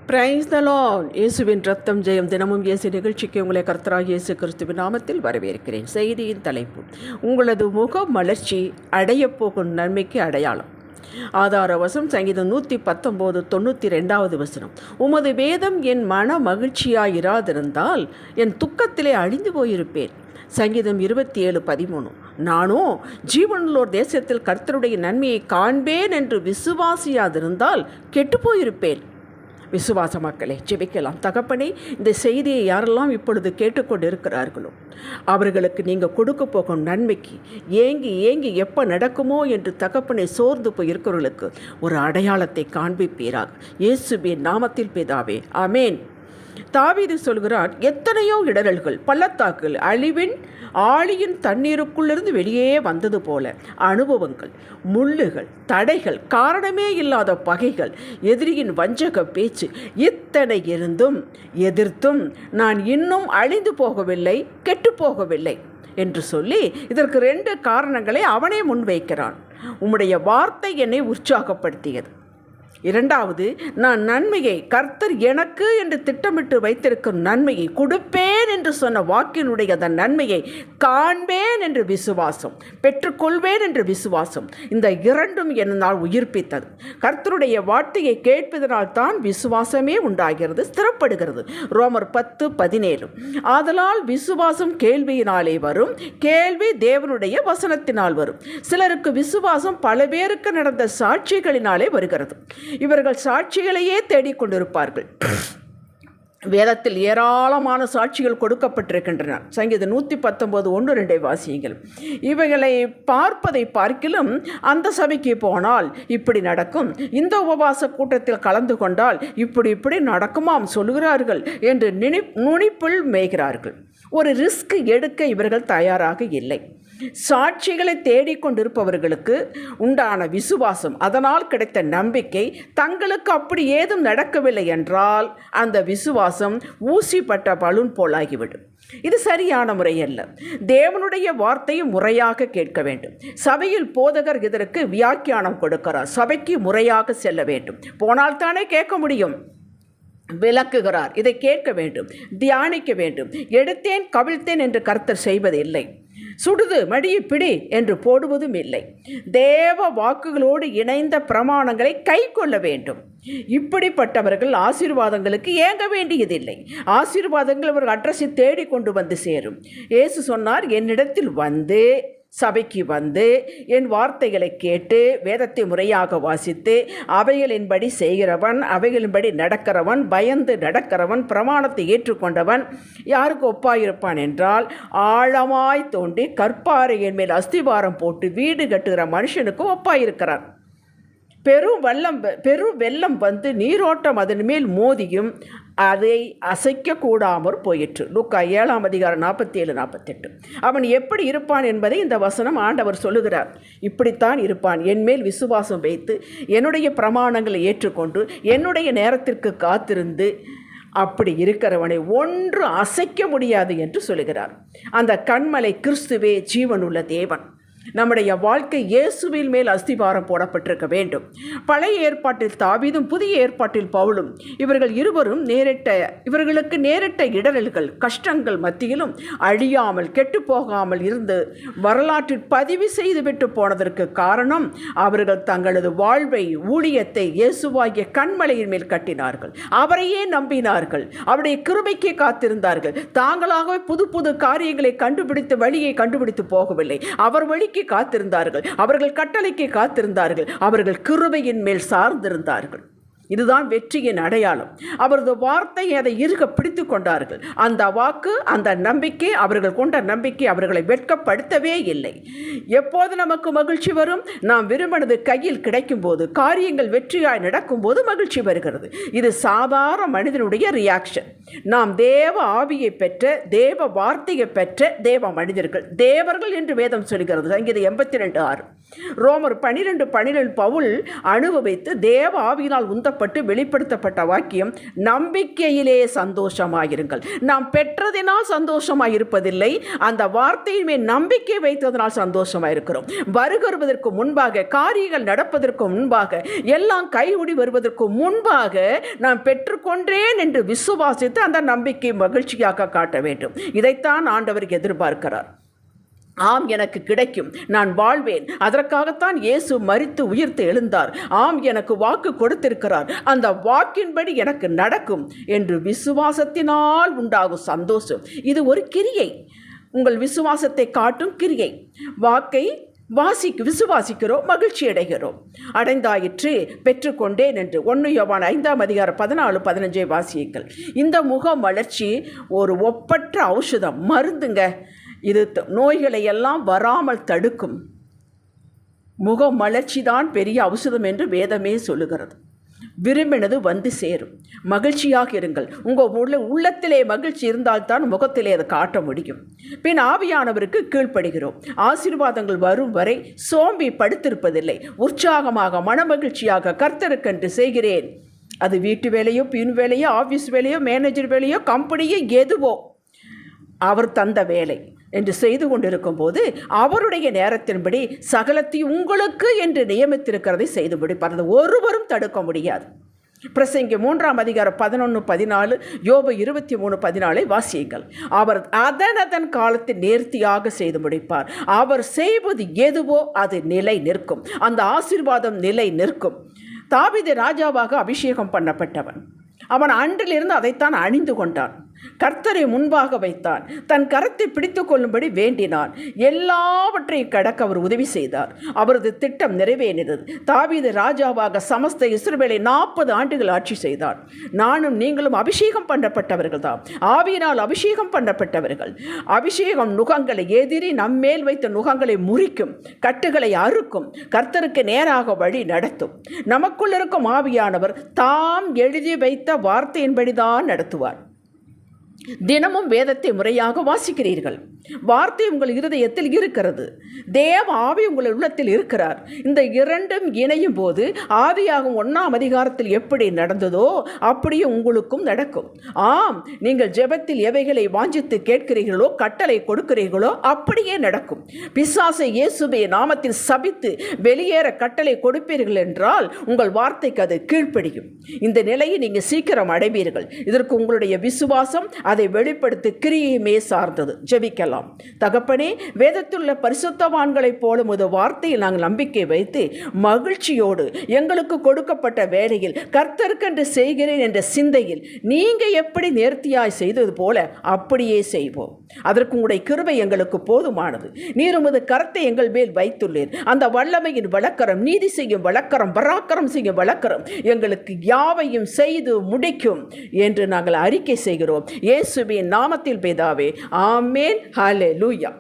Praise the Lord. இயேசுவின் ரத்தம் ஜெயம். தினமும் இயேசு நிகழ்ச்சிக்கு உங்களை கர்த்தராகிய இயேசு கிறிஸ்துவின் நாமத்தில் வரவேற்கிறேன். செய்தியின் தலைப்பு: உங்களது முக மலர்ச்சி அடையப்போகும் நன்மைக்கு அடையாளம். ஆதார வசனம் சங்கீதம் 119:92 உமது வேதம் என் மன மகிழ்ச்சியாயிராதிருந்தால் என் துக்கத்திலே அழிந்து போயிருப்பேன். சங்கீதம் 27:13 நானோ ஜீவனுள்ளோர் தேசத்தில் கர்த்தருடைய நன்மையை காண்பேன் என்று விசுவாசியாதிருந்தால் கெட்டுப்போயிருப்பேன். விசுவாச மக்களே, ஜெபிக்கலாம். தகப்பனே, இந்த செய்தியை யாரெல்லாம் இப்பொழுது கேட்டுக்கொண்டு இருக்கிறார்களோ அவர்களுக்கு நீங்கள் கொடுக்க போகும் நன்மைக்கு ஏங்கி எப்போ நடக்குமோ என்று தகப்பனை சோர்ந்து போய் இருக்கிறவர்களுக்கு ஒரு அடையாளத்தை காண்பிப்பீராக. இயேசுவின் நாமத்தில் பிதாவே, ஆமேன். தாவீது சொல்கிறார், எத்தனையோ இடரல்கள், பள்ளத்தாக்குகள், அழிவின் ஆழியின் தண்ணீருக்குள்ளிருந்து வெளியே வந்தது போல அனுபவங்கள், முள்ளுகள், தடைகள், காரணமே இல்லாத பகைகள், எதிரியின் வஞ்சக பேச்சு, இத்தனை இருந்தும் எதிர்த்தும் நான் இன்னும் அழிந்து போகவில்லை, கெட்டு போகவில்லை என்று சொல்லி இதற்கு 2 காரணங்களை அவனே முன்வைக்கிறான். உம்முடைய வார்த்தை என்னை உற்சாகப்படுத்தியது. 2வது, நான் நன்மையை, கர்த்தர் எனக்கு என்று திட்டமிட்டு வைத்திருக்கும் நன்மையை கொடுப்பேன் என்று சொன்ன வாக்கினுடைய அந்த நன்மையை காண்பேன் என்று விசுவாசம், பெற்றுக்கொள்வேன் என்று விசுவாசம். இந்த 2ம் என்னால் உயிர்ப்பித்தது. கர்த்தருடைய வார்த்தையை கேட்பதனால் தான் விசுவாசமே உண்டாகிறது, ஸ்திரப்படுகிறது. ரோமர் 10:17 ஆதலால் விசுவாசம் கேள்வியினாலே வரும், கேள்வி தேவனுடைய வசனத்தினால் வரும். சிலருக்கு விசுவாசம் பல பேருக்கு நடந்த சாட்சிகளினாலே வருகிறது. இவர்கள் சாட்சிகளையே தேடிக்கொண்டிருப்பார்கள். வேதத்தில் ஏராளமான சாட்சிகள் கொடுக்கப்பட்டிருக்கின்றன. சங்கீதம் 119:1-2 வாசியுங்கள். இவைகளை பார்ப்பதை பார்க்கிலும் அந்த சபைக்கு போனால் இப்படி நடக்கும், இந்த உபவாச கூட்டத்தில் கலந்து கொண்டால் இப்படி நடக்குமாம் சொல்கிறார்கள் என்று நுனிப்பில் மேய்கிறார்கள். ஒரு ரிஸ்க் எடுக்க இவர்கள் தயாராக இல்லை. சாட்சிகளை தேடிக்கொண்டிருப்பவர்களுக்கு உண்டான விசுவாசம், அதனால் கிடைத்த நம்பிக்கை, தங்களுக்கு அப்படி ஏதும் நடக்கவில்லை என்றால் அந்த விசுவாசம் ஊசிப்பட்ட பலூன் போலாகிவிடும். இது சரியான முறையல்ல. தேவனுடைய வார்த்தையை முறையாக கேட்க வேண்டும். சபையில் போதகர் இதற்கு வியாக்கியானம் கொடுக்கிறார். சபைக்கு முறையாக செல்ல வேண்டும். போனால்தானே கேட்க முடியும். விளக்குகிறார். இதை கேட்க வேண்டும், தியானிக்க வேண்டும். எடுத்தேன் கவிழ்த்தேன் என்று கர்த்தர் செய்வதில்லை. சுடுது மடியை பிடி என்று போடுவதும் இல்லை. தேவ வாக்குகளோடு இணைந்த பிரமாணங்களை கை கொள்ள வேண்டும். இப்படிப்பட்டவர்கள் ஆசீர்வாதங்களுக்கு ஏங்க வேண்டியதில்லை. ஆசீர்வாதங்கள் அவர்கள் அட்ரஸை தேடி கொண்டு வந்து சேரும். இயேசு சொன்னார், என்னிடத்தில் வந்து, சபைக்கு வந்து என் வார்த்தைகளை கேட்டு வேதத்தை முறையாக வாசித்து அவைகளின்படி செய்கிறவன், அவைகளின்படி நடக்கிறவன், பயந்து நடக்கிறவன், பிரமாணத்தை ஏற்றுக்கொண்டவன் யாருக்கு ஒப்பாயிருப்பான் என்றால், ஆழமாய் தோண்டி கற்பாறையின் மேல் அஸ்திவாரம் போட்டு வீடு கட்டுகிற மனுஷனுக்கு ஒப்பாயிருக்கிறான். பெரும் வெள்ளம் வந்து நீரோட்டம் அதன் மேல் மோதியும் அதை அசைக்கக்கூடாமற் போயிற்று. லூக்கா 7:47-48 அவன் எப்படி இருப்பான் என்பதை இந்த வசனம் ஆண்டவர் சொல்லுகிறார். இப்படித்தான் இருப்பான், என்மேல் விசுவாசம் வைத்து என்னுடைய பிரமாணங்களை ஏற்றுக்கொண்டு என்னுடைய நேரத்திற்கு காத்திருந்து அப்படி இருக்கிறவனை ஒன்று அசைக்க முடியாது என்று சொல்லுகிறார். அந்த கன்மலை கிறிஸ்துவே ஜீவனுள்ள தேவன். நம்முடைய வாழ்க்கை இயேசுவின் மேல் அஸ்திவாரம் போடப்பட்டிருக்க வேண்டும். பழைய ஏற்பாட்டில் தாவீதும் புதிய ஏற்பாட்டில் பவுலும் இவர்கள் இருவரும் இவர்களுக்கு நேரிட்ட இடரல்கள், கஷ்டங்கள் மத்தியிலும் அழியாமல் கெட்டுப்போகாமல் இருந்து வரலாற்றில் பதிவு செய்துவிட்டு போனதற்கு காரணம் அவர்கள் தங்களது வாழ்வை, ஊழியத்தை இயேசுவாகிய கன்மலையின் மேல் கட்டினார்கள். அவரையே நம்பினார்கள். அவருடைய கிருபைக்கே காத்திருந்தார்கள். தாங்களாகவே புது காரியங்களை கண்டுபிடித்து வழியை கண்டுபிடித்து போகவில்லை. அவர் வழி காத்திருந்தார்கள். அவர்கள் கட்டளைக்கு காத்திருந்தார்கள். அவர்கள் கிருபையின் மேல் சார்ந்திருந்தார்கள். இதுதான் வெற்றியின் அடையாளம். அவரது வார்த்தை அதை இறுக பிடித்து கொண்டார்கள். அந்த வாக்கு, அந்த நம்பிக்கை, அவர்கள் கொண்ட நம்பிக்கை அவர்களை வெட்கப்படுத்தவே இல்லை. எப்போது நமக்கு மகிழ்ச்சி வரும்? நாம் விரும்பினது கையில் கிடைக்கும் போது, காரியங்கள் வெற்றியாய் நடக்கும்போது மகிழ்ச்சி வருகிறது. இது சாதாரண மனிதனுடைய ரியாக்ஷன். நாம் தேவ ஆவியை பெற்ற, தேவ வார்த்தையை பெற்ற தேவ மனிதர்கள், தேவர்கள் என்று வேதம் சொல்கிறது. சங்கீதம் 82:6 ரோமர் 12:12 பவுல் அனுபவித்து தேவ ஆவியினால் உந்தப்பட்ட சொல்லப்பட்டு வெளிப்படுத்தப்பட்ட வாக்கியம், நம்பிக்கையிலே சந்தோஷமாயிருங்கள். நாம் பெற்றதினால் சந்தோஷமாயிருப்பதில்லை, அந்த வார்த்தையின் மேல் நம்பிக்கை வைத்ததனால் சந்தோஷமாயிருக்கிறோம். வருகிறதற்கு முன்பாக, காரியங்கள் நடப்பதற்கு முன்பாக, எல்லாம் கைகூடி வருவதற்கு முன்பாக நான் பெற்றுக்கொண்டேன் என்று விசுவாசித்து அந்த நம்பிக்கை மகிழ்ச்சியாக காட்ட வேண்டும். இதைத்தான் ஆண்டவர் எதிர்பார்க்கிறார். ஆம், எனக்கு கிடைக்கும், நான் வாழ்வேன், அதற்காகத்தான் இயேசு மரித்து உயிர்த்து எழுந்தார். ஆம், எனக்கு வாக்கு கொடுத்திருக்கிறார், அந்த வாக்கின்படி எனக்கு நடக்கும் என்று விசுவாசத்தினால் உண்டாகும் சந்தோஷம். இது ஒரு கிரியை, உங்கள் விசுவாசத்தை காட்டும் கிரியை. வாக்கை விசுவாசிக்கிறோம், மகிழ்ச்சி அடைகிறோம். அடைந்தாயிற்று, பெற்றுக்கொண்டேன் என்று 1 யோவான் 5:14-15 வாசியுங்கள். இந்த முக மலர்ச்சி ஒரு ஒப்பற்ற ஔஷதம், மருந்துங்க. இது நோய்களை எல்லாம் வராமல் தடுக்கும். முக மலர்ச்சி தான் பெரிய ஔஷதம் என்று வேதமே சொல்லுகிறது. விரும்பினது வந்து சேரும். மகிழ்ச்சியாக இருங்கள். உங்கள் உள்ளத்திலே மகிழ்ச்சி இருந்தால்தான் முகத்திலே அதை காட்ட முடியும். பின் ஆவியானவருக்கு கீழ்ப்படுகிறோம். ஆசீர்வாதங்கள் வரும் வரை சோம்பி படுத்திருப்பதில்லை. உற்சாகமாக மனமகிழ்ச்சியாக கர்த்தருக்கென்று செய்கிறேன். அது வீட்டு வேலையோ, பின் வேலையோ, ஆஃபீஸ் வேலையோ, மேனேஜர் வேலையோ, கம்பெனியோ, எதுவோ அவர் தந்த வேலை என்று செய்து கொண்டிருக்கும் போது அவருடைய நேரத்தின்படி சகலத்தையும் உங்களுக்கு என்று நியமித்திருக்கிறதை செய்து முடிப்பார். அதை ஒருவரும் தடுக்க முடியாது. பிரசங்கி 3:11-14, யோபு 23:14 வாசியுங்கள். அவர் அதன் காலத்தில் நேர்த்தியாக செய்து முடிப்பார். அவர் செய்வது எதுவோ அது நிலை நிற்கும். அந்த ஆசீர்வாதம் நிலை நிற்கும். தாவீது ராஜாவாக அபிஷேகம் பண்ணப்பட்டவன். அவன் அன்றிலிருந்து அதைத்தான் அணிந்து கொண்டான். கர்த்தரை முன்பாக வைத்தான். தன் கரத்தை பிடித்து கொள்ளும்படி வேண்டினான். எல்லாவற்றையும் கடக்க அவர் உதவி செய்தார். அவரது திட்டம் நிறைவேறினது. தாவீது ராஜாவாக சமஸ்த இஸ்ரவேலை 40 ஆண்டுகள் ஆட்சி செய்தார். நானும் நீங்களும் அபிஷேகம் பண்ணப்பட்டவர்கள் தான். ஆவியினால் அபிஷேகம் பண்ணப்பட்டவர்கள். அபிஷேகம் நுகங்களை, எதிரி நம்மேல் வைத்த நுகங்களை முறிக்கும், கட்டுகளை அறுக்கும், கர்த்தருக்கு நேராக வழி நடத்தும். நமக்குள் இருக்கும் ஆவியானவர் தாம் எழுதி வைத்த வார்த்தையின்படிதான் நடத்துவார். தினமும் வேதத்தை முறையாக வாசிக்கிறீர்கள். வார்த்தை உங்கள் இருதயத்தில் இருக்கிறது. தேவ ஆவி உங்கள் உள்ளத்தில் இருக்கிறார். இந்த இரண்டும் இணையும் போது ஆவியாகும் 1ஆம் அதிகாரத்தில் எப்படி நடந்ததோ அப்படியே உங்களுக்கும் நடக்கும். ஆம், நீங்கள் ஜெபத்தில் எவைகளை வாஞ்சித்து கேட்கிறீர்களோ, கட்டளை கொடுக்கிறீர்களோ அப்படியே நடக்கும். பிசாசை இயேசுவே நாமத்தில் சபித்து வெளியேற கட்டளை கொடுப்பீர்கள் என்றால் உங்கள் வார்த்தைக்கு அது கீழ்ப்படியும். இந்த நிலையை நீங்கள் சீக்கிரம் அடைவீர்கள். இதற்கு உங்களுடைய விசுவாசம், அதை வெளிப்படுத்தி கிரியையுமே சார்ந்தது. ஜெபிக்கலாம். தகப்பனே, வேதத்துள்ள பரிசுத்தவான்களைப் போல உமது வார்த்தையில் நாங்கள் நம்பிக்கை வைத்து மகிழ்ச்சியோடு எங்களுக்கு கொடுக்கப்பட்ட வேலையில் கர்த்தருக்கென்று செய்கிறேன் என்ற சிந்தையில் நீங்க எப்படி நேர்த்தியாய் செய்தது போல அப்படியே செய்வோம். அதற்கு உங்களுடைய கிருபை எங்களுக்கு போதுமானது. நீர் உமது கரத்தை எங்கள் மேல் வைத்துள்ளீர். அந்த வல்லமையின் வழக்கரம், நீதி செய்யும் வழக்கரம், பராக்கரம் செய்யும் வழக்கரம் எங்களுக்கு யாவையும் செய்து முடிக்கும் என்று நாங்கள் அறிக்கை செய்கிறோம். இயேசுவின் நாமத்தில் பிதாவே, ஆமென். ஹல்லேலூயா.